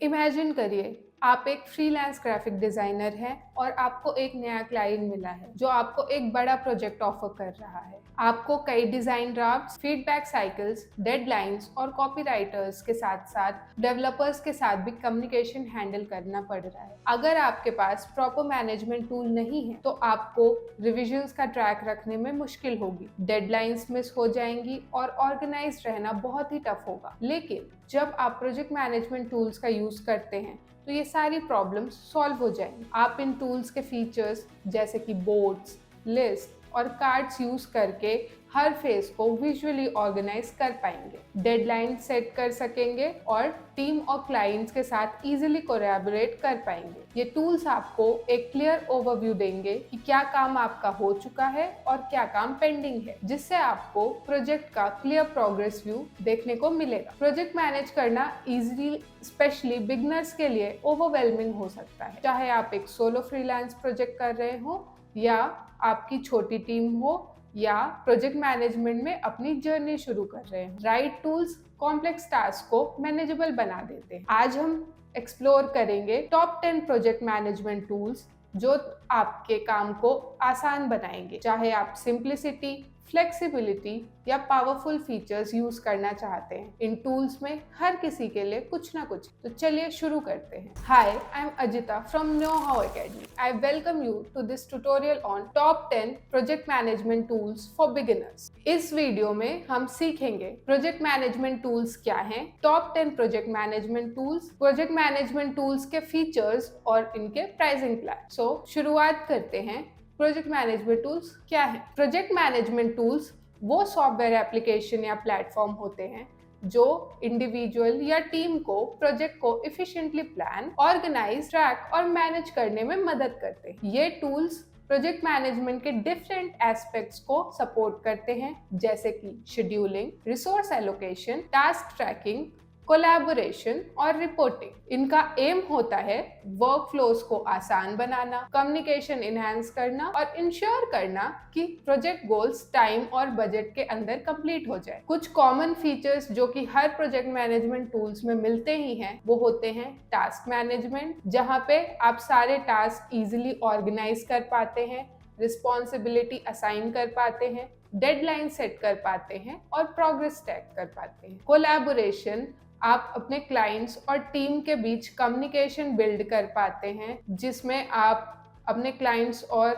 Imagine करिए आप एक फ्रीलांस ग्राफिक डिजाइनर हैं और आपको एक नया क्लाइंट मिला है जो आपको एक बड़ा प्रोजेक्ट ऑफर कर रहा है। आपको कई design drafts, feedback cycles, deadlines और कॉपीराइटर्स के साथ साथ डेवलपर्स के साथ भी कम्युनिकेशन हैंडल करना पड़ रहा है। अगर आपके पास प्रॉपर मैनेजमेंट टूल नहीं है तो आपको रिविजन्स का ट्रैक रखने में मुश्किल होगी, डेडलाइंस मिस हो जाएंगी और ऑर्गेनाइज्ड रहना बहुत ही टफ होगा। लेकिन जब आप प्रोजेक्ट मैनेजमेंट टूल्स का यूज करते हैं तो ये सारी प्रॉब्लम्स सॉल्व हो जाएंगी। आप इन टूल्स के फीचर्स जैसे कि बोर्ड्स, लिस्ट और कार्ड्स यूज करके हर फेज को विजुअली ऑर्गेनाइज कर पाएंगे, डेडलाइन सेट कर सकेंगे और टीम और क्लाइंट्स के साथ इजीली कोलैबोरेट कर पाएंगे। ये टूल्स आपको एक क्लियर ओवरव्यू देंगे कि क्या काम आपका हो चुका है और क्या काम पेंडिंग है, जिससे आपको प्रोजेक्ट का क्लियर प्रोग्रेस व्यू देखने को मिलेगा। प्रोजेक्ट मैनेज करना इजीली स्पेशली बिगनर्स के लिए ओवरवेलमिंग हो सकता है, चाहे आप एक सोलो फ्रीलांस प्रोजेक्ट कर रहे हो या आपकी छोटी टीम हो या प्रोजेक्ट मैनेजमेंट में अपनी जर्नी शुरू कर रहे हैं। राइट टूल्स कॉम्प्लेक्स टास्क को मैनेजेबल बना देते हैं। आज हम एक्सप्लोर करेंगे टॉप 10 प्रोजेक्ट मैनेजमेंट टूल्स जो आपके काम को आसान बनाएंगे, चाहे आप सिंप्लिसिटी, फ्लेक्सिबिलिटी या पावरफुल फीचर्स यूज करना चाहते हैं। इन टूल्स में हर किसी के लिए कुछ ना कुछ। तो चलिए शुरू करते हैं। Hi, I am Ajita from know how academy. I welcome you to this tutorial on top 10 project management tools for beginners. इस वीडियो में हम सीखेंगे प्रोजेक्ट मैनेजमेंट टूल्स क्या हैं, top 10 project management tools, project management tools के features और इनके pricing plan. सो शुरुआत करते हैं। प्रोजेक्ट मैनेजमेंट टूल्स क्या है? प्रोजेक्ट मैनेजमेंट टूल्स वो सॉफ्टवेयर एप्लीकेशन या प्लेटफॉर्म होते हैं जो इंडिविजुअल या टीम को प्रोजेक्ट को एफिशिएंटली प्लान, ऑर्गेनाइज, ट्रैक और मैनेज करने में मदद करते हैं। ये टूल्स प्रोजेक्ट मैनेजमेंट के डिफरेंट एस्पेक्ट्स को सपोर्ट करते हैं, जैसे कि scheduling, resource allocation, task tracking, collaboration और रिपोर्टिंग। इनका एम होता है वर्क फ्लोस को आसान बनाना, कम्युनिकेशन इनहैंस करना और इंश्योर करना कि प्रोजेक्ट गोल्स टाइम और बजट के अंदर कंप्लीट हो जाए। कुछ कॉमन फीचर्स जो कि हर प्रोजेक्ट मैनेजमेंट टूल्स में मिलते ही हैं वो होते हैं टास्क मैनेजमेंट, जहाँ पे आप सारे टास्क इजीली ऑर्गेनाइज कर पाते हैं, रिस्पॉन्सिबिलिटी असाइन कर पाते हैं, डेडलाइन सेट कर पाते हैं और प्रोग्रेस ट्रैक कर पाते हैं। कोलैबोरेशन, आप अपने क्लाइंट्स और टीम के बीच कम्युनिकेशन बिल्ड कर पाते हैं, जिसमें आप अपने क्लाइंट्स और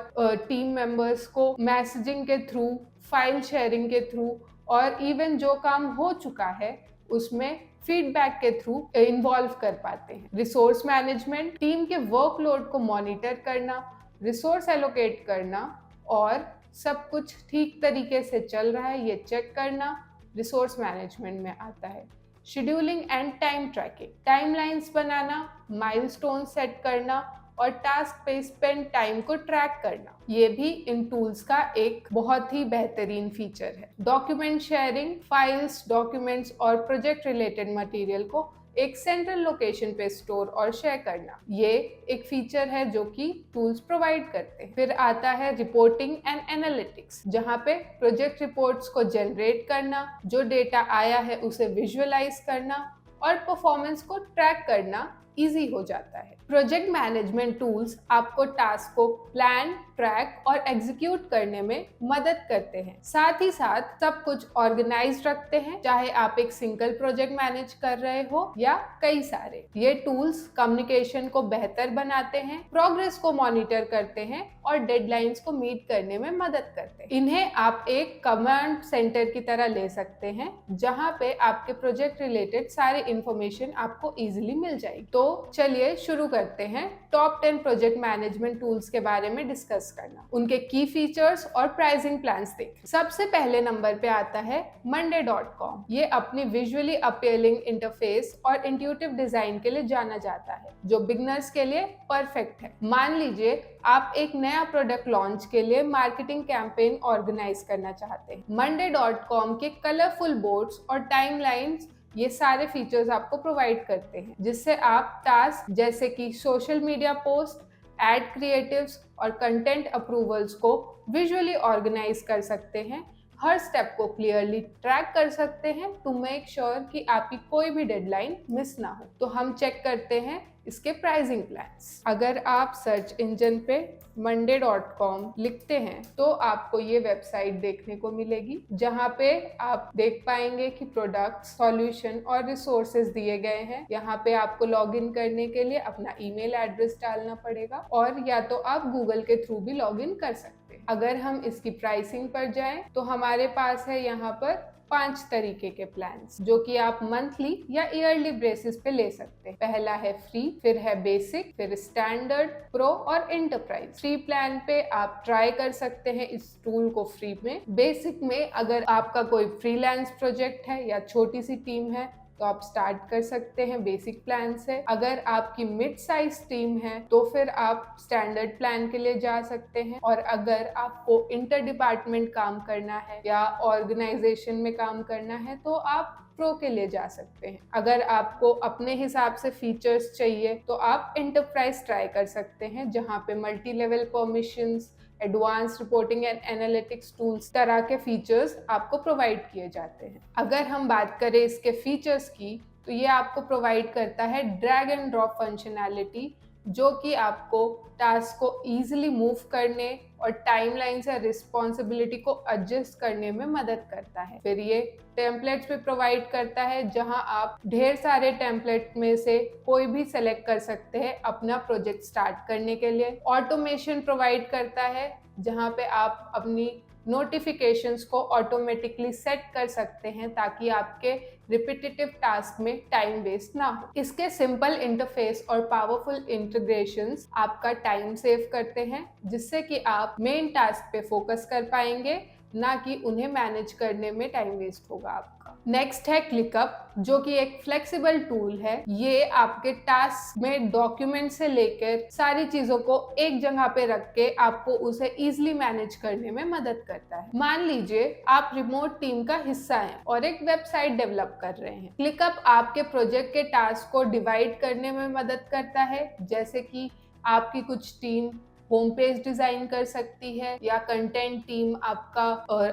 टीम मेंबर्स को मैसेजिंग के थ्रू, फाइल शेयरिंग के थ्रू और इवन जो काम हो चुका है उसमें फीडबैक के थ्रू इन्वॉल्व कर पाते हैं। रिसोर्स मैनेजमेंट, टीम के वर्कलोड को मॉनिटर करना, रिसोर्स एलोकेट करना और सब कुछ ठीक तरीके से चल रहा है ये चेक करना रिसोर्स मैनेजमेंट में आता है। Scheduling and time tracking, timelines बनाना, माइलस्टोन सेट करना और टास्क पे स्पेंड टाइम को ट्रैक करना, ये भी इन टूल्स का एक बहुत ही बेहतरीन फीचर है। डॉक्यूमेंट शेयरिंग, फाइल्स, डॉक्यूमेंट्स और प्रोजेक्ट रिलेटेड मटेरियल को एक सेंट्रल लोकेशन पे स्टोर और शेयर करना, ये एक फीचर है जो कि टूल्स प्रोवाइड करते हैं। फिर आता है रिपोर्टिंग एंड एनालिटिक्स, जहाँ पे प्रोजेक्ट रिपोर्ट्स को जनरेट करना, जो डेटा आया है उसे विजुअलाइज करना और परफॉर्मेंस को ट्रैक करना इजी हो जाता है। प्रोजेक्ट मैनेजमेंट टूल्स आपको टास्क को प्लान, ट्रैक और एग्जीक्यूट करने में मदद करते हैं, साथ ही साथ सब कुछ ऑर्गेनाइज्ड रखते हैं, चाहे आप एक सिंगल प्रोजेक्ट मैनेज कर रहे हो या कई सारे। ये टूल्स कम्युनिकेशन को बेहतर बनाते हैं, प्रोग्रेस को मॉनिटर करते हैं और डेडलाइंस को मीट करने में मदद करते हैं। इन्हें आप एक कमांड सेंटर की तरह ले सकते हैं, जहां पे आपके प्रोजेक्ट रिलेटेड सारे इंफॉर्मेशन आपको इजीली मिल जाएगी। तो चलिए शुरू करते हैं टॉप 10 प्रोजेक्ट मैनेजमेंट टूल्स के बारे में डिस्कस करना, उनके की फीचर्स और प्राइसिंग प्लान्स देखें। सबसे पहले नंबर पे आता है monday.com। ये अपनी विजुअली अपीलिंग इंटरफेस और इंट्यूटिव डिजाइन के लिए जाना जाता है, जो बिगनर्स के लिए परफेक्ट है। मान लीजिए आप एक नया प्रोडक्ट लॉन्च के लिए मार्केटिंग कैंपेन ऑर्गेनाइज करना चाहते हैं। monday.com के कलरफुल बोर्ड्स और टाइमलाइंस ये सारे फीचर्स आपको प्रोवाइड करते हैं, जिससे आप टास्क जैसे कि social media post, ad creatives और कंटेंट अप्रूवल्स को विजुअली ऑर्गेनाइज कर सकते हैं हर स्टेप को क्लियरली ट्रैक कर सकते हैं टू मेक श्योर कि आपकी कोई भी डेडलाइन मिस ना हो। तो हम चेक करते हैं इसके प्राइसिंग प्लान्स। अगर आप सर्च इंजन पे monday.com लिखते हैं तो आपको ये वेबसाइट देखने को मिलेगी, जहाँ पे आप देख पाएंगे कि प्रोडक्ट्स, सॉल्यूशन और रिसोर्सेज दिए गए हैं। यहाँ पे आपको लॉगिन करने के लिए अपना ईमेल एड्रेस डालना पड़ेगा, और या तो आप गूगल के थ्रू भी लॉगिन कर सकते हैं। अगर हम इसकी प्राइसिंग पर जाएं तो हमारे पास है यहाँ पर 5 तरीके के प्लान्स, जो कि आप मंथली या ईयरली बेसिस पे ले सकते हैं। पहला है फ्री, फिर है बेसिक, फिर स्टैंडर्ड, प्रो और एंटरप्राइज। फ्री प्लान पे आप ट्राई कर सकते हैं इस टूल को फ्री में। बेसिक में अगर आपका कोई फ्रीलांस प्रोजेक्ट है या छोटी सी टीम है तो आप स्टार्ट कर सकते हैं बेसिक प्लान से। अगर आपकी मिड साइज टीम है तो फिर आप स्टैंडर्ड प्लान के लिए जा सकते हैं, और अगर आपको इंटर डिपार्टमेंट काम करना है या ऑर्गेनाइजेशन में काम करना है तो आप प्रो के लिए जा सकते हैं। अगर आपको अपने हिसाब से फीचर्स चाहिए तो आप एंटरप्राइज ट्राई कर सकते हैं, जहाँ पे multi level permissions, advance reporting and analytics tools तरह के फीचर्स आपको प्रोवाइड किए जाते हैं। अगर हम बात करें इसके फीचर्स की तो ये आपको प्रोवाइड करता है ड्रैग एंड ड्रॉप फंक्शनैलिटी, जो कि आपको टास्क को इजीली मूव करने और टाइमलाइंस या रिस्पॉन्सिबिलिटी को एडजस्ट करने में मदद करता है। फिर ये टेम्पलेट्स भी प्रोवाइड करता है, जहां आप ढेर सारे टेम्पलेट में से कोई भी सेलेक्ट कर सकते हैं अपना प्रोजेक्ट स्टार्ट करने के लिए। ऑटोमेशन प्रोवाइड करता है, जहां पे आप अपनी नोटिफिकेशंस को ऑटोमेटिकली सेट कर सकते हैं ताकि आपके रिपीटेटिव टास्क में टाइम वेस्ट ना हो। इसके सिंपल इंटरफेस और पावरफुल इंटीग्रेशंस आपका टाइम सेव करते हैं, जिससे कि आप मेन टास्क पे फोकस कर पाएंगे, ना कि उन्हें मैनेज करने में टाइम वेस्ट होगा आपका। नेक्स्ट है क्लिकअप, जो कि एक फ्लेक्सिबल टूल है। ये आपके टास्क में डॉक्यूमेंट से लेकर सारी चीजों को एक जगह पे रख के आपको उसे इजीली मैनेज करने में मदद करता है। मान लीजिए आप रिमोट टीम का हिस्सा हैं और एक वेबसाइट डेवलप कर रहे हैं। क्लिकअप आपके प्रोजेक्ट के टास्क को डिवाइड करने में मदद करता है, जैसे कि आपकी कुछ टीम होम पेज डिजाइन कर सकती है या कंटेंट टीम आपका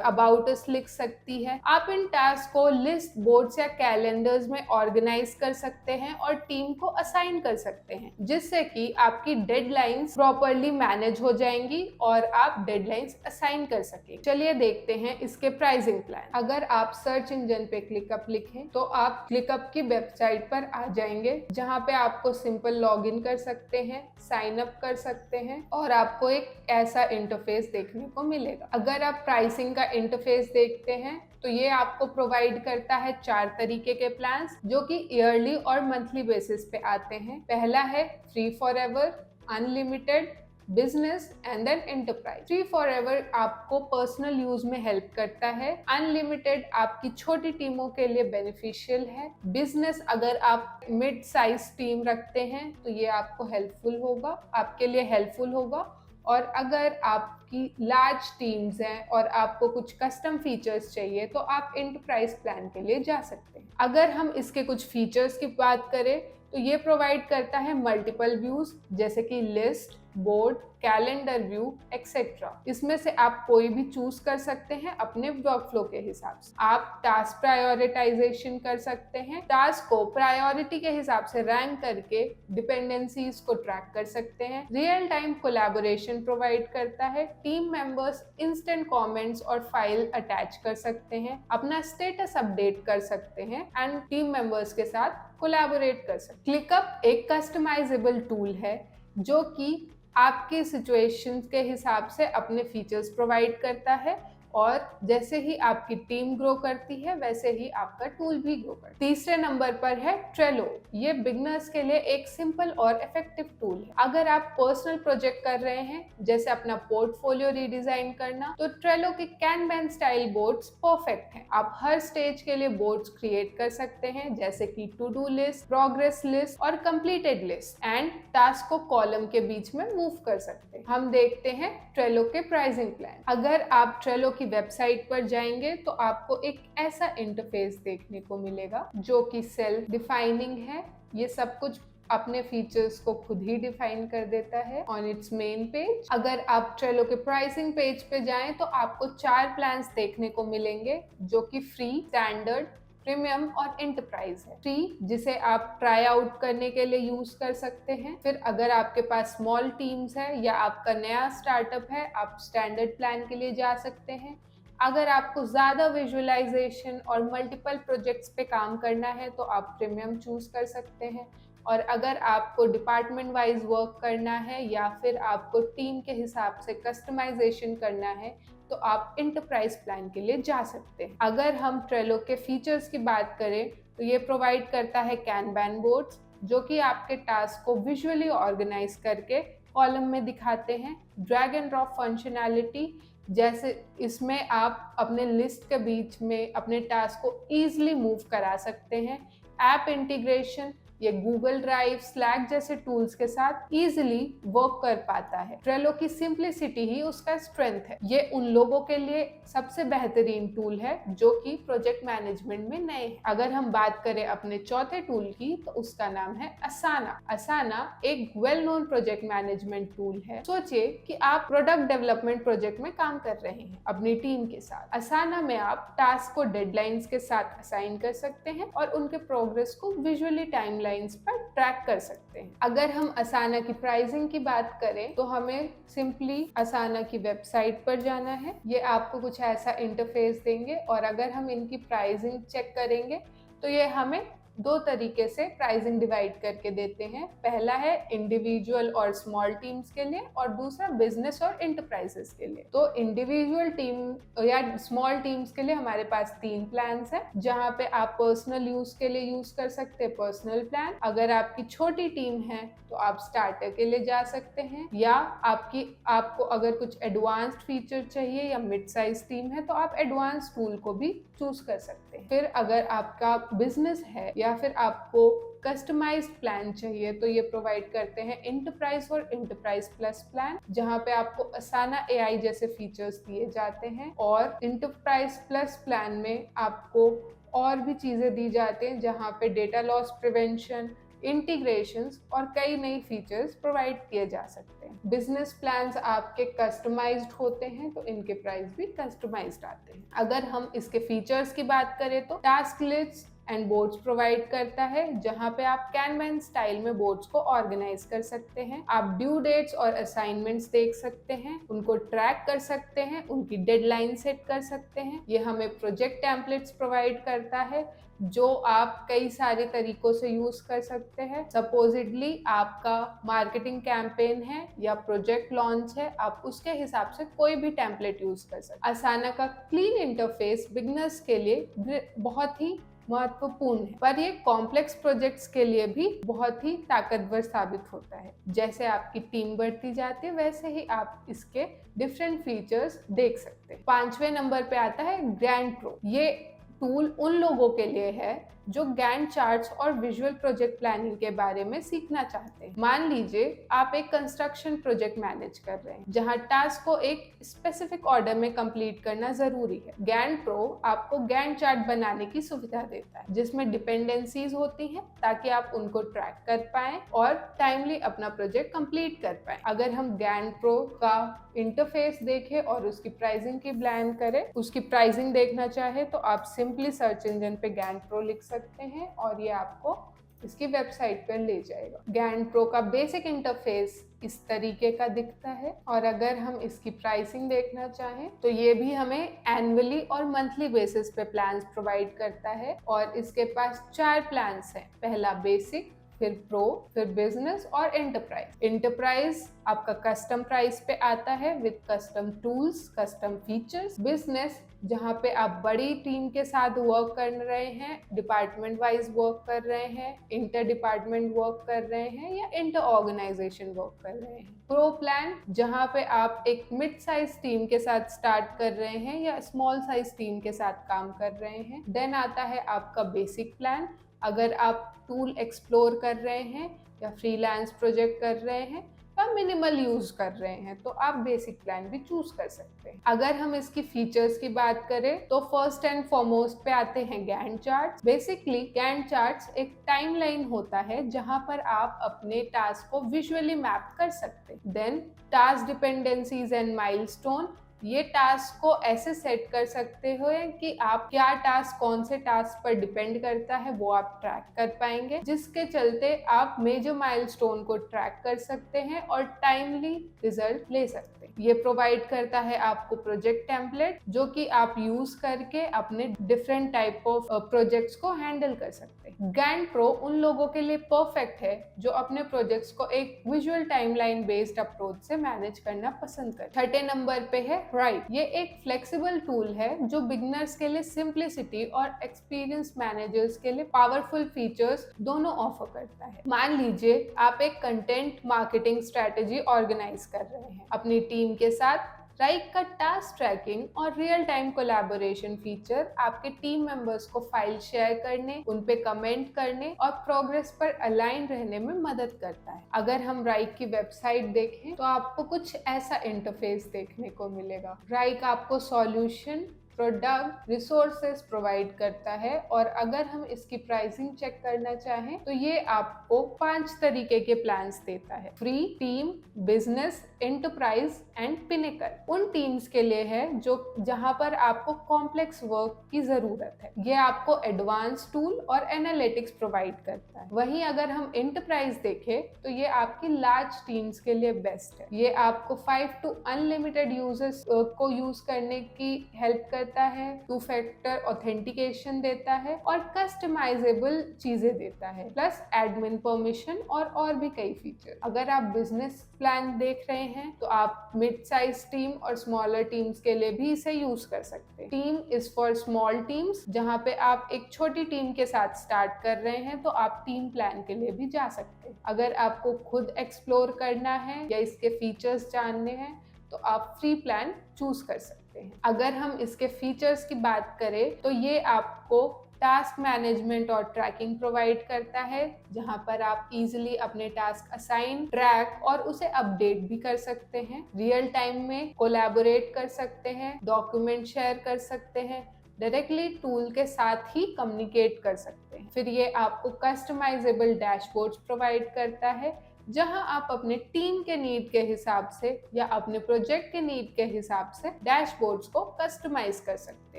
अबाउट अस लिख सकती है। आप इन टास्क को लिस्ट, बोर्ड्स या कैलेंडर्स में ऑर्गेनाइज कर सकते हैं और टीम को असाइन कर सकते हैं, जिससे कि आपकी डेडलाइंस प्रॉपरली मैनेज हो जाएंगी और आप डेडलाइंस असाइन कर सकें। चलिए देखते हैं इसके प्राइसिंग प्लान। अगर आप सर्च इंजन पे क्लिकअप लिखें तो आप क्लिकअप की वेबसाइट पर आ जाएंगे, जहां पे आपको सिंपल लॉग इन कर सकते हैं, साइन अप कर सकते हैं और आपको एक ऐसा इंटरफेस देखने को मिलेगा। अगर आप प्राइसिंग का इंटरफेस देखते हैं तो ये आपको प्रोवाइड करता है 4 तरीके के प्लान्स, जो कि ईयरली और मंथली बेसिस पे आते हैं। पहला है free forever, unlimited, business and then enterprise. Free forever आपको पर्सनल यूज में हेल्प करता है। अनलिमिटेड आपकी छोटी टीमों के लिए बेनिफिशियल है। बिजनेस अगर आप मिड साइज टीम रखते हैं तो ये आपको हेल्पफुल होगा, आपके लिए हेल्पफुल होगा। और अगर आपकी लार्ज टीम्स हैं और आपको कुछ कस्टम फीचर्स चाहिए तो आप एंटरप्राइज प्लान के लिए जा सकते हैं। अगर हम इसके कुछ फीचर्स की बात करें तो ये प्रोवाइड करता है मल्टीपल व्यूज, जैसे कि list, board, calendar view etcetera. इसमें से आप कोई भी चूज कर सकते हैं अपने वर्कफ्लो के हिसाब से। आप टास्क प्रायोरिटाइजेशन कर सकते हैं, टास्क को प्रायोरिटी के हिसाब से रैंक करके डिपेंडेंसीज को ट्रैक कर सकते हैं। रियल टाइम कोलैबोरेशन प्रोवाइड करता है, टीम मेंबर्स इंस्टेंट कमेंट्स और फाइल अटैच कर सकते हैं, अपना स्टेटस अपडेट कर सकते हैं एंड टीम मेंबर्स के साथ कोलैबोरेट कर सकते हैं। क्लिकअप एक कस्टमाइजेबल टूल है जो कि आपके सिचुएशंस के हिसाब से अपने फीचर्स प्रोवाइड करता है, और जैसे ही आपकी टीम ग्रो करती है वैसे ही आपका टूल भी ग्रो करता है। तीसरे नंबर पर है ट्रेलो। ये बिगनर्स के लिए एक सिंपल और इफेक्टिव टूल है। अगर आप पर्सनल प्रोजेक्ट कर रहे हैं, जैसे अपना पोर्टफोलियो रीडिजाइन करना, तो ट्रेलो के कैनबैन स्टाइल बोर्ड्स परफेक्ट हैं। आप हर स्टेज के लिए बोर्ड्स क्रिएट कर सकते हैं, जैसे कि to do list, progress list और कंप्लीटेड लिस्ट, एंड टास्क को कॉलम के बीच में मूव कर सकते हैं। हम देखते हैं ट्रेलो के प्राइसिंग प्लान। अगर आप ट्रेलो की वेबसाइट पर जाएंगे तो आपको एक ऐसा इंटरफेस देखने को मिलेगा जो कि सेल्फ डिफाइनिंग है। ये सब कुछ अपने फीचर्स को खुद ही डिफाइन कर देता है ऑन इट्स मेन पेज। अगर आप ट्रेलो के प्राइसिंग पेज पे जाएं तो आपको 4 प्लान्स देखने को मिलेंगे, जो कि फ्री, स्टैंडर्ड, प्रीमियम और एंटरप्राइज है। फ्री, जिसे आप ट्राई आउट करने के लिए यूज कर सकते हैं। फिर अगर आपके पास स्मॉल टीम्स है या आपका नया स्टार्टअप है, आप स्टैंडर्ड प्लान के लिए जा सकते हैं। अगर आपको ज़्यादा विजुअलाइजेशन और मल्टीपल प्रोजेक्ट्स पे काम करना है तो आप प्रीमियम चूज कर सकते हैं। और अगर आपको डिपार्टमेंट वाइज वर्क करना है या फिर आपको टीम के हिसाब से कस्टमाइजेशन करना है तो आप इंटरप्राइज प्लान के लिए जा सकते हैं। अगर हम ट्रेलो के फीचर्स की बात करें तो ये प्रोवाइड करता है कैनबैन बोर्ड्स, जो कि आपके टास्क को विजुअली ऑर्गेनाइज करके कॉलम में दिखाते हैं। ड्रैग एंड ड्रॉप फंक्शनैलिटी, जैसे इसमें आप अपने लिस्ट के बीच में अपने टास्क को ईजिली मूव करा सकते हैं। ऐप इंटीग्रेशन, ये गूगल ड्राइव, स्लैक जैसे टूल्स के साथ इजीली वर्क कर पाता है। ट्रेलो की सिंप्लिसिटी ही उसका स्ट्रेंथ है। ये उन लोगों के लिए सबसे बेहतरीन टूल है जो कि प्रोजेक्ट मैनेजमेंट में नए हैं। अगर हम बात करें अपने चौथे टूल की तो उसका नाम है असाना। असाना एक well known project management tool है। सोचिए कि आप प्रोडक्ट डेवलपमेंट प्रोजेक्ट में काम कर रहे हैं अपनी टीम के साथ। असाना में आप टास्क को डेडलाइंस के साथ असाइन कर सकते हैं और उनके प्रोग्रेस को विजुअली टाइमलाइंस पर ट्रैक कर सकते हैं। अगर हम असाना की प्राइसिंग की बात करें तो हमें सिंपली असाना की वेबसाइट पर जाना है। ये आपको कुछ ऐसा इंटरफेस देंगे और अगर हम इनकी प्राइसिंग चेक करेंगे तो ये हमें दो तरीके से प्राइसिंग डिवाइड करके देते हैं। पहला है इंडिविजुअल और स्मॉल टीम्स के लिए और दूसरा बिजनेस और एंटरप्राइजेस के लिए। तो इंडिविजुअल टीम या स्मॉल टीम्स के लिए हमारे पास 3 प्लान्स हैं, जहां पे आप पर्सनल यूज के लिए यूज कर सकते हैं पर्सनल प्लान। अगर आपकी छोटी टीम है तो आप स्टार्टर के लिए जा सकते हैं, या आपको अगर कुछ एडवांस्ड फीचर चाहिए या मिड साइज टीम है तो आप एडवांस टूल को भी चूज कर सकते हैं। फिर अगर आपका बिजनेस है या फिर आपको कस्टमाइज्ड प्लान चाहिए तो ये प्रोवाइड करते हैं एंटरप्राइज और एंटरप्राइज प्लस प्लान, जहां पे आपको असाना एआई जैसे फीचर्स दिए जाते हैं। और एंटरप्राइज प्लस प्लान में आपको और भी चीजें दी जाती हैं, जहां पे डेटा लॉस प्रिवेंशन, इंटीग्रेशंस और कई नई फीचर्स प्रोवाइड किए जा सकते हैं। बिजनेस प्लान्स आपके कस्टमाइज्ड होते हैं तो इनके प्राइस भी कस्टमाइज्ड आते हैं। अगर हम इसके फीचर्स की बात करें तो task list and boards provide करता है, जहां पे आप कैनवैन स्टाइल में बोर्ड्स को ऑर्गेनाइज कर सकते हैं। आप ड्यू डेट्स और असाइनमेंट्स देख सकते हैं, उनको ट्रैक कर सकते हैं, उनकी डेडलाइन सेट कर सकते हैं। ये हमें प्रोजेक्ट टेम्पलेट्स प्रोवाइड करता है जो आप कई सारे तरीकों से यूज कर सकते हैं। सपोजिटली आपका मार्केटिंग कैंपेन है या प्रोजेक्ट लॉन्च है, आप उसके हिसाब से कोई भी टेम्पलेट यूज कर सकते हैं। असाना का क्लीन इंटरफेस बिगनर्स के लिए बहुत ही महत्वपूर्ण है, पर ये कॉम्प्लेक्स प्रोजेक्ट्स के लिए भी बहुत ही ताकतवर साबित होता है। जैसे आपकी टीम बढ़ती जाती है वैसे ही आप इसके डिफरेंट फीचर्स देख सकते हैं। 5वें नंबर पे आता है गैंट प्रो। ये टूल उन लोगों के लिए है जो गैंट चार्ट्स और विजुअल प्रोजेक्ट प्लानिंग के बारे में सीखना चाहते हैं। मान लीजिए आप एक कंस्ट्रक्शन प्रोजेक्ट मैनेज कर रहे हैं जहां टास्क को एक स्पेसिफिक ऑर्डर में कंप्लीट करना जरूरी है। गैंट प्रो आपको गैंट चार्ट बनाने की सुविधा देता है, जिसमें डिपेंडेंसीज होती हैं ताकि आप उनको ट्रैक कर पाएं और टाइमली अपना प्रोजेक्ट कंप्लीट कर पाएं। अगर हम गैंट प्रो का इंटरफेस देखें और उसकी प्राइसिंग की प्लान करें, उसकी प्राइसिंग देखना चाहे तो आप सिंपली सर्च इंजन पे गैंट प्रो लिख सकते हैं और ये आपको इसकी वेबसाइट पर ले जाएगा। गैंट प्रो का बेसिक इंटरफेस इस तरीके का दिखता है और अगर हम इसकी प्राइसिंग देखना चाहें तो ये भी हमें एनुअली और मंथली बेसिस पे प्लान्स प्रोवाइड करता है और इसके पास 4 प्लान्स हैं। पहला बेसिक, फिर प्रो, फिर बिजनेस और एंटरप्राइज। एंटरप्राइज आपका कस्टम प्राइस पे आता है with custom tools, custom features. Business जहाँ पे आप बड़ी टीम के साथ वर्क कर रहे हैं, डिपार्टमेंट वाइज वर्क कर रहे हैं, इंटर डिपार्टमेंट वर्क कर रहे हैं या इंटर ऑर्गेनाइजेशन वर्क कर रहे हैं। प्रो प्लान जहाँ पे आप एक मिड साइज टीम के साथ स्टार्ट कर रहे हैं या स्मॉल साइज टीम के साथ काम कर रहे हैं। देन आता है आपका बेसिक प्लान, अगर आप टूल एक्सप्लोर कर रहे हैं या फ्रीलांस प्रोजेक्ट कर रहे हैं तो आप मिनिमल यूज कर रहे हैं तो आप बेसिक प्लान भी चूज कर सकते हैं। अगर हम इसकी फीचर्स की बात करें तो फर्स्ट एंड फॉरमोस्ट पे आते हैं Gantt charts. Basically Gantt charts एक टाइमलाइन होता है जहां पर आप अपने टास्क को विजुअली मैप कर सकते हैं। Then task dependencies and milestone, ये टास्क को ऐसे सेट कर सकते हो कि आप क्या टास्क कौन से टास्क पर डिपेंड करता है वो आप ट्रैक कर पाएंगे, जिसके चलते आप मेजर माइलस्टोन को ट्रैक कर सकते हैं और टाइमली रिजल्ट ले सकते हैं। ये प्रोवाइड करता है आपको प्रोजेक्ट टेम्पलेट जो कि आप यूज करके अपने डिफरेंट टाइप ऑफ प्रोजेक्ट्स को हैंडल कर सकते हैं। गैंट प्रो उन लोगों के लिए परफेक्ट है जो अपने प्रोजेक्ट्स को एक विजुअल टाइमलाइन बेस्ड अप्रोच से मैनेज करना पसंद करते हैं। 6 नंबर पे है राइट। ये एक फ्लेक्सिबल टूल है जो बिगिनर्स के लिए सिंप्लिसिटी और एक्सपीरियंस मैनेजर्स के लिए पावरफुल फीचर्स दोनों ऑफर करता है। मान लीजिए आप एक कंटेंट मार्केटिंग स्ट्रेटेजी ऑर्गेनाइज कर रहे हैं अपनी टीम के साथ। राइक का टास्क ट्रैकिंग और रियल टाइम कोलैबोरेशन फीचर आपके टीम मेंबर्स को फाइल शेयर करने, उन पे कमेंट करने और प्रोग्रेस पर अलाइन रहने में मदद करता है। अगर हम राइक की वेबसाइट देखें तो आपको कुछ ऐसा इंटरफेस देखने को मिलेगा। राइक आपको सॉल्यूशन, प्रोडक्ट, रिसोर्सेज प्रोवाइड करता है और अगर हम इसकी प्राइसिंग चेक करना चाहें तो ये आपको 5 तरीके के प्लान्स देता है। Free, team, business, enterprise and pinnacle. उन टीम्स के लिए है जो जहां पर आपको कॉम्प्लेक्स वर्क की जरूरत है। ये आपको एडवांस टूल और एनालिटिक्स प्रोवाइड करता है। वहीं अगर हम एंटरप्राइज देखें तो ये आपकी लार्ज टीम्स के लिए बेस्ट है। ये आपको 5 to अनलिमिटेड यूजर्स को यूज करने की हेल्प करता है, 2 फैक्टर ऑथेंटिकेशन देता है और कस्टमाइजेबल चीजें देता है, प्लस एडमिन परमिशन और भी कई फीचर। अगर आप बिजनेस प्लान देख रहे हैं तो आप मिड साइज टीम और स्मॉलर टीम्स के लिए भी इसे यूज कर सकते हैं। Team is for small teams, जहां पे आप एक छोटी टीम के साथ स्टार्ट कर रहे हैं तो आप टीम प्लान के लिए भी जा सकते हैं। अगर आपको खुद एक्सप्लोर करना है या इसके फीचर्स जानने हैं तो आप फ्री प्लान चूज कर सकते हैं। अगर हम इसके फीचर्स की बात करें तो ये आपको टास्क मैनेजमेंट और ट्रैकिंग प्रोवाइड करता है, जहां पर आप इजीली अपने टास्क असाइन, ट्रैक और उसे अपडेट भी कर सकते हैं। रियल टाइम में कोलैबोरेट कर सकते हैं, डॉक्यूमेंट शेयर कर सकते हैं, डायरेक्टली टूल के साथ ही कम्युनिकेट कर सकते हैं। फिर ये आपको कस्टमाइजेबल डैशबोर्ड्स प्रोवाइड करता है, जहां आप अपने टीम के नीड के हिसाब से या अपने प्रोजेक्ट के नीड के हिसाब से डैशबोर्ड्स को कस्टमाइज कर सकते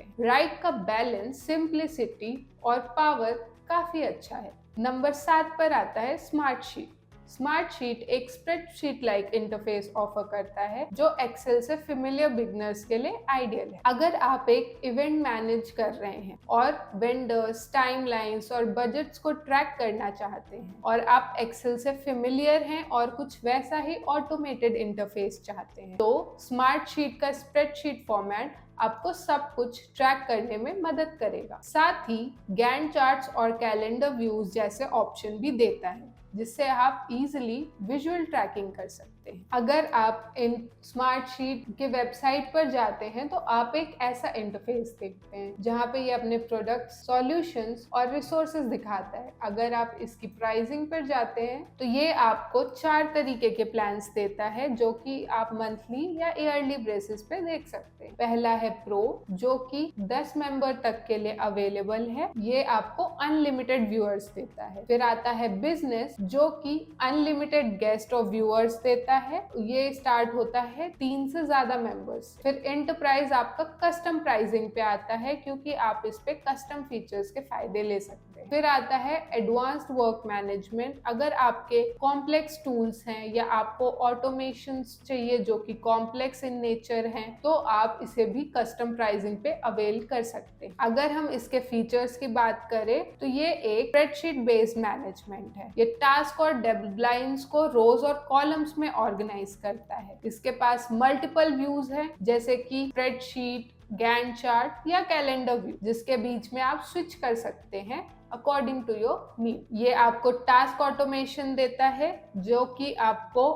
हैं। राइक का बैलेंस, सिंप्लिसिटी और पावर काफी अच्छा है। नंबर 7 पर आता है स्मार्ट शीट। स्मार्ट शीट एक स्प्रेडशीट लाइक इंटरफेस ऑफर करता है जो एक्सेल से फेमिलियर बिगिनर्स के लिए आइडियल है। अगर आप एक इवेंट मैनेज कर रहे हैं और वेंडर्स, टाइमलाइंस और बजट्स को ट्रैक करना चाहते हैं और आप एक्सेल से फेमिलियर हैं और कुछ वैसा ही ऑटोमेटेड इंटरफेस चाहते हैं तो स्मार्ट शीट का स्प्रेडशीट फॉर्मेट आपको सब कुछ ट्रैक करने में मदद करेगा। साथ ही गैंट चार्ट्स और कैलेंडर व्यूज जैसे ऑप्शन भी देता है जिससे आप इजीली विजुअल ट्रैकिंग कर सकते हैं। अगर आप इन स्मार्ट शीट के वेबसाइट पर जाते हैं तो आप एक ऐसा इंटरफेस देखते हैं जहां पे ये अपने प्रोडक्ट, सॉल्यूशंस और रिसोर्सेज दिखाता है। अगर आप इसकी प्राइसिंग पर जाते हैं तो ये आपको 4 तरीके के प्लान्स देता है जो कि आप मंथली या ईयरली बेसिस पे देख सकते हैं। पहला है प्रो जो कि 10 मेंबर तक के लिए अवेलेबल है, ये आपको अनलिमिटेड व्यूअर्स देता है। फिर आता है बिजनेस जो कि अनलिमिटेड गेस्ट और व्यूअर्स देता है, ये स्टार्ट होता है 3 से ज्यादा मेंबर्स। फिर एंटरप्राइज आपका कस्टम प्राइसिंग पे आता है क्योंकि आप इस पे कस्टम फीचर्स के फायदे ले सकते हैं। फिर आता है एडवांस्ड वर्क मैनेजमेंट। अगर आपके कॉम्प्लेक्स टूल्स हैं या आपको ऑटोमेशंस चाहिए जो कि कॉम्प्लेक्स इन नेचर हैं तो आप इसे भी कस्टम प्राइसिंग पे अवेल कर सकते हैं। अगर हम इसके फीचर्स की बात करें तो ये एक स्प्रेडशीट बेस्ड मैनेजमेंट है। ये टास्क और डेडलाइंस को रोज और कॉलम्स में ऑर्गेनाइज करता है। इसके पास मल्टीपल व्यूज है जैसे कि स्प्रेडशीट, गैंट चार्ट या कैलेंडर व्यू, जिसके बीच में आप स्विच कर सकते हैं अकॉर्डिंग टू योर नीड। ये आपको टास्क ऑटोमेशन देता है जो कि आपको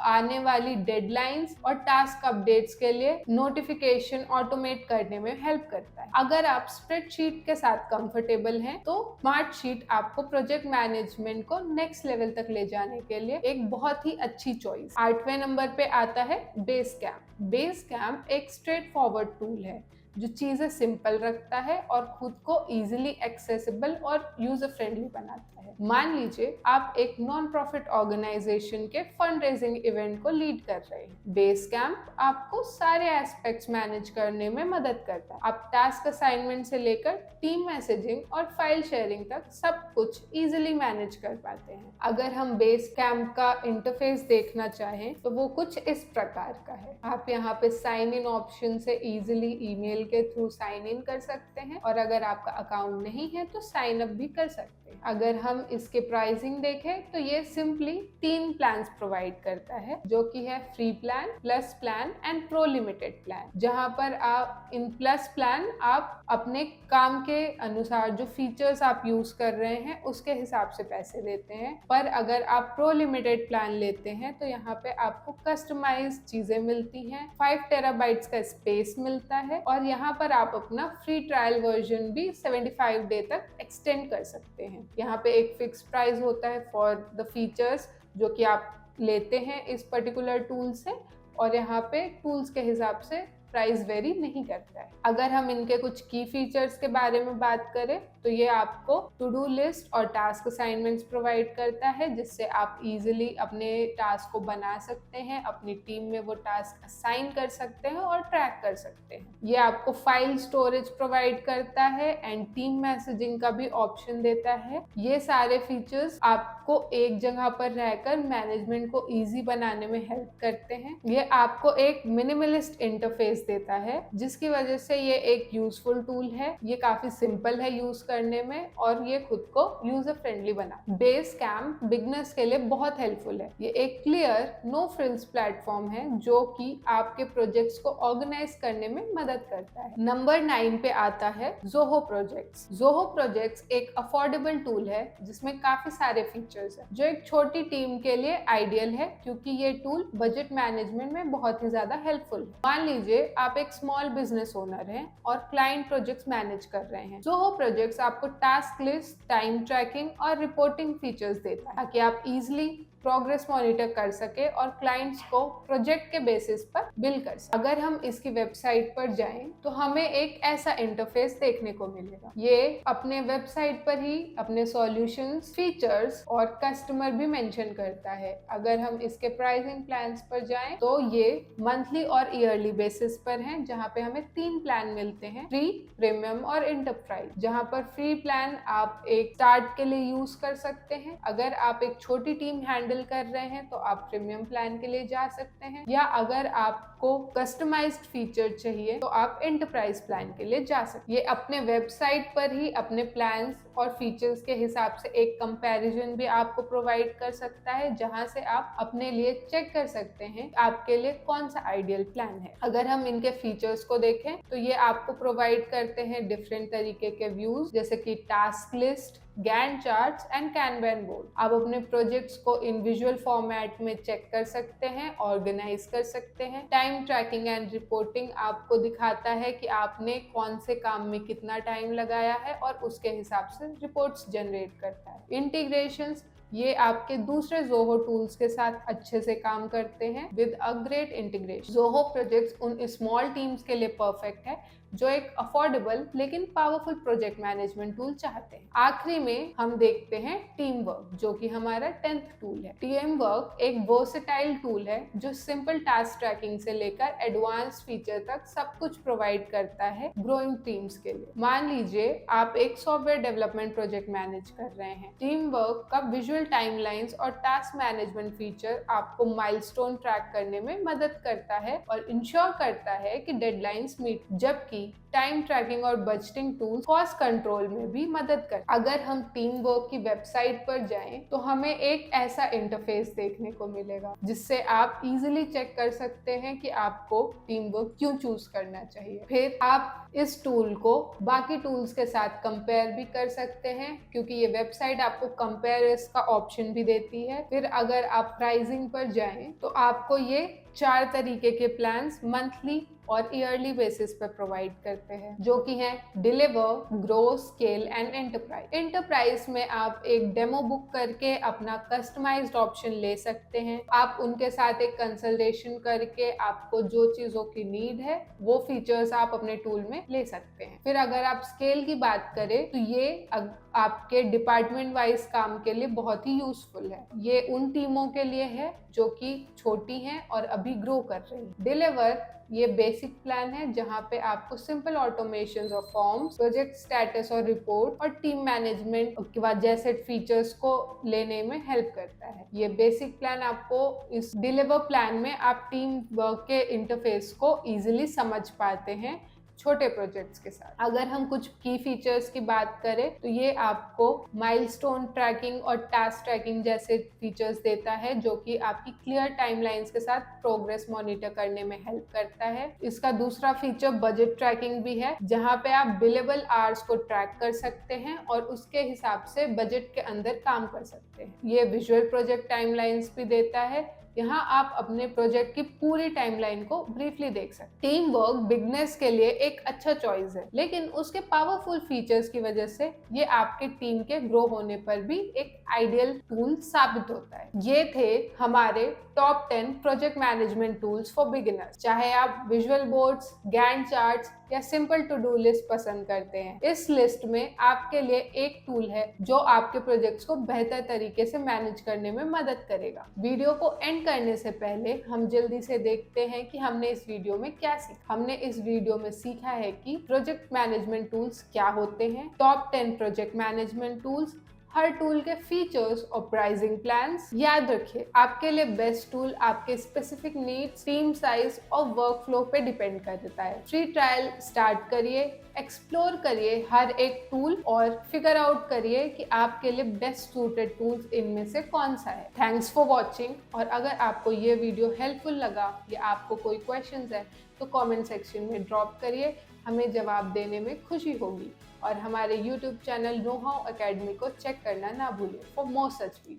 आने वाली डेडलाइंस और टास्क अपडेट्स के लिए नोटिफिकेशन ऑटोमेट करने में हेल्प करता है। अगर आप स्प्रेडशीट के साथ कंफर्टेबल हैं तो स्मार्ट शीट आपको प्रोजेक्ट मैनेजमेंट को नेक्स्ट लेवल तक ले जाने के लिए एक बहुत ही अच्छी चॉइस। 8वें नंबर पे आता है बेसकैम्प। बेसकैम्प एक स्ट्रेट फॉरवर्ड टूल है जो चीजें सिंपल रखता है और खुद को इजीली एक्सेसिबल और यूजर फ्रेंडली बनाता है। मान लीजिए आप एक नॉन प्रॉफिट ऑर्गेनाइजेशन के फंड रेजिंग इवेंट को लीड कर रहे हैं। बेसकैम्प आपको सारे एस्पेक्ट्स मैनेज करने में मदद करता है। आप टास्क असाइनमेंट से लेकर टीम मैसेजिंग और फाइल शेयरिंग तक सब कुछ इजीली मैनेज कर पाते हैं। अगर हम बेसकैम्प का इंटरफेस देखना चाहें तो वो कुछ इस प्रकार का है। आप यहाँ पे साइन इन ऑप्शन से इजीली ईमेल के थ्रू साइन इन कर सकते हैं और अगर आपका अकाउंट नहीं है तो साइन अप भी कर सकते हैं। अगर हम इसके प्राइसिंग देखें तो ये सिंपली 3 प्लान्स प्रोवाइड करता है, जो कि है free plan, plus plan and pro limited plan. जहां पर आप इन प्लस प्लान आप अपने काम के अनुसार जो फीचर्स आप यूज कर रहे हैं उसके हिसाब से पैसे देते हैं, पर अगर आप प्रो लिमिटेड प्लान लेते हैं तो यहाँ पे आपको कस्टमाइज चीजें मिलती हैं, 5 टेराबाइट्स का स्पेस मिलता है और यहाँ पर आप अपना फ्री ट्रायल वर्जन भी 75 डे तक एक्सटेंड कर सकते हैं। यहाँ पे एक फिक्स प्राइस होता है फॉर द फीचर्स जो कि आप लेते हैं इस पर्टिकुलर टूल से, और यहाँ पे टूल्स के हिसाब से प्राइस वेरी नहीं करता है। अगर हम इनके कुछ की फीचर्स के बारे में बात करें तो ये आपको टू डू लिस्ट और टास्क असाइनमेंट्स प्रोवाइड करता है, जिससे आप इजीली अपने टास्क को बना सकते हैं, अपनी टीम में वो टास्क असाइन कर सकते हैं और ट्रैक कर सकते हैं। ये आपको फाइल स्टोरेज प्रोवाइड करता है एंड टीम मैसेजिंग का भी ऑप्शन देता है। ये सारे फीचर्स आपको एक जगह पर रहकर मैनेजमेंट को ईजी बनाने में हेल्प करते हैं। ये आपको एक मिनिमलिस्ट इंटरफेस देता है, जिसकी वजह से ये एक यूजफुल टूल है। ये काफी सिंपल है यूज करने में और ये खुद को यूजर फ्रेंडली बना। बेसकैम्प बिगनर्स के लिए बहुत हेल्पफुल है। ये एक क्लियर नो फ्रिल्स प्लेटफॉर्म है जो कि आपके प्रोजेक्ट्स को ऑर्गेनाइज करने में मदद करता है। नंबर 9 पे आता है ज़ोहो प्रोजेक्ट्स। ज़ोहो प्रोजेक्ट्स एक अफोर्डेबल टूल है जिसमें काफी सारे फीचर्स है, जो एक छोटी टीम के लिए आइडियल है क्योंकि ये टूल बजट मैनेजमेंट में बहुत ही ज्यादा हेल्पफुल है। मान लीजिए आप एक स्मॉल बिजनेस ओनर हैं और क्लाइंट प्रोजेक्ट्स मैनेज कर रहे हैं। ज़ोहो प्रोजेक्ट्स आपको टास्क लिस्ट, टाइम ट्रैकिंग और रिपोर्टिंग फीचर्स देता है ताकि आप इजीली प्रोग्रेस मॉनिटर कर सके और क्लाइंट्स को प्रोजेक्ट के बेसिस पर बिल कर सके। अगर हम इसकी वेबसाइट पर जाएं तो हमें एक ऐसा इंटरफेस देखने को मिलेगा। ये अपने वेबसाइट पर ही अपने सॉल्यूशंस, फीचर्स और कस्टमर भी मेंशन करता है। अगर हम इसके प्राइसिंग प्लान्स पर जाएं तो ये मंथली और ईयरली बेसिस पर हैं, जहां पे हमें 3 प्लान मिलते हैं, फ्री, प्रीमियम और एंटरप्राइज। जहां पर फ्री प्लान आप एक स्टार्ट के लिए यूज कर सकते हैं। अगर आप एक छोटी टीम हैंडल कर रहे हैं तो आप प्रीमियम प्लान के लिए जा सकते हैं, या अगर आपको कस्टमाइज्ड फीचर चाहिए तो आप एंटरप्राइज प्लान के लिए जा सकते हैं। ये अपने वेबसाइट पर ही अपने प्लान्स और फीचर्स के हिसाब से एक कंपैरिजन भी आपको प्रोवाइड कर सकता है, जहां से आप अपने लिए चेक कर सकते हैं आपके लिए कौन सा आइडियल प्लान है। अगर हम इनके फीचर्स को देखें तो ये आपको प्रोवाइड करते हैं डिफरेंट तरीके के व्यूज, जैसे कि task list, gantt charts and kanban board. आप अपने प्रोजेक्ट्स को इन विजुअल फॉर्मेट में चेक कर सकते हैं, ऑर्गेनाइज कर सकते हैं। टाइम ट्रैकिंग एंड रिपोर्टिंग आपको दिखाता है कि आपने कौन से काम में कितना टाइम लगाया है और उसके हिसाब से रिपोर्ट्स जनरेट करता है। इंटीग्रेशंस, ये आपके दूसरे ज़ोहो टूल्स के साथ अच्छे से काम करते हैं with a great integration. Zoho projects उन स्मॉल टीम्स के लिए परफेक्ट है जो एक अफोर्डेबल लेकिन पावरफुल प्रोजेक्ट मैनेजमेंट टूल चाहते हैं। आखिरी में हम देखते हैं टीम वर्क, जो कि हमारा 10th टूल है। टीम वर्क एक वर्सेटाइल टूल है जो सिंपल टास्क ट्रैकिंग से लेकर एडवांस फीचर तक सब कुछ प्रोवाइड करता है ग्रोइंग टीम्स के लिए। मान लीजिए आप एक सॉफ्टवेयर डेवलपमेंट प्रोजेक्ट मैनेज कर रहे हैं। टीम वर्क का विजुअल टाइमलाइंस और टास्क मैनेजमेंट फीचर आपको माइलस्टोन ट्रैक करने में मदद करता है और इंश्योर करता है कि डेडलाइंस मीट, जबकि टाइम ट्रैकिंग और बजटिंग टूल्स कॉस्ट कंट्रोल में भी मदद कर। अगर हम टीम वर्क की वेबसाइट पर जाएं तो हमें एक ऐसा इंटरफेस देखने को मिलेगा जिससे आप इजीली चेक कर सकते हैं कि आपको टीम वर्क क्यों चूज करना चाहिए। फिर आप इस टूल को बाकी टूल्स के साथ कंपेयर भी कर सकते हैं, क्योंकि ये वेबसाइट आपको कंपेयर का ऑप्शन भी देती है। फिर अगर आप प्राइसिंग पर जाएं तो आपको ये 4 तरीके के प्लान्स मंथली और ईयरली बेसिस पर प्रोवाइड करते हैं, जो कि हैं deliver, grow, scale and enterprise. Enterprise में आप एक डेमो बुक करके अपना कस्टमाइज्ड ऑप्शन ले सकते हैं। आप उनके साथ एक कंसल्टेशन करके आपको जो चीजों की नीड है वो फीचर्स आप अपने टूल में ले सकते हैं। फिर अगर आप स्केल की बात करें तो ये आपके डिपार्टमेंट वाइज काम के लिए बहुत ही यूजफुल है। ये उन टीमों के लिए है जो कि छोटी हैं और अभी ग्रो कर रही हैं। डिलीवर ये बेसिक प्लान है जहां पे आपको simple automation of forms, project status और रिपोर्ट और टीम मैनेजमेंट के बाद जैसे फीचर्स को लेने में हेल्प करता है। ये बेसिक प्लान आपको इस डिलीवर प्लान में आप टीम वर्क के इंटरफेस को इजीली समझ पाते हैं छोटे प्रोजेक्ट्स के साथ। अगर हम कुछ की फीचर्स की बात करें तो ये आपको माइलस्टोन ट्रैकिंग और टास्क ट्रैकिंग जैसे फीचर्स देता है, जो कि आपकी क्लियर टाइमलाइंस के साथ प्रोग्रेस मॉनिटर करने में हेल्प करता है। इसका दूसरा फीचर बजट ट्रैकिंग भी है, जहां पे आप बिलेबल आवर्स को ट्रैक कर सकते हैं और उसके हिसाब से बजट के अंदर काम कर सकते हैं। ये विजुअल प्रोजेक्ट टाइमलाइंस भी देता है, यहाँ आप अपने प्रोजेक्ट की पूरी टाइमलाइन को ब्रीफली देख सकते हैं। टीम वर्क बिगनर्स के लिए एक अच्छा चॉइस है, लेकिन उसके पावरफुल फीचर्स की वजह से ये आपके टीम के ग्रो होने पर भी एक आइडियल टूल साबित होता है। ये थे हमारे top 10 project management tools for beginners. चाहे आप विजुअल बोर्ड्स, गैंट चार्ट्स या सिंपल टू डू लिस्ट पसंद करते हैं, इस लिस्ट में आपके लिए एक टूल है जो आपके प्रोजेक्ट्स को बेहतर तरीके से मैनेज करने में मदद करेगा। वीडियो को एंड करने से पहले हम जल्दी से देखते हैं कि हमने इस वीडियो में क्या सीखा। हमने इस वीडियो में सीखा है कि प्रोजेक्ट मैनेजमेंट टूल्स क्या होते हैं, टॉप 10 प्रोजेक्ट मैनेजमेंट टूल्स, हर टूल के फीचर्स और प्राइसिंग प्लान्स। याद रखिए, आपके लिए बेस्ट टूल आपके स्पेसिफिक नीड्स, टीम साइज और वर्क फ्लो पे डिपेंड करता है। फ्री ट्रायल स्टार्ट करिए, एक्सप्लोर करिए हर एक टूल और फिगर आउट करिए कि आपके लिए बेस्ट सूटेड टूल्स इनमें से कौन सा है। Thanks for watching. और अगर आपको ये वीडियो हेल्पफुल लगा या आपको कोई क्वेश्चंस है तो कमेंट सेक्शन में ड्रॉप करिए, हमें जवाब देने में खुशी होगी। और हमारे YouTube channel know how academy को चेक करना ना भूलिए फॉर मोर सच वीडियो।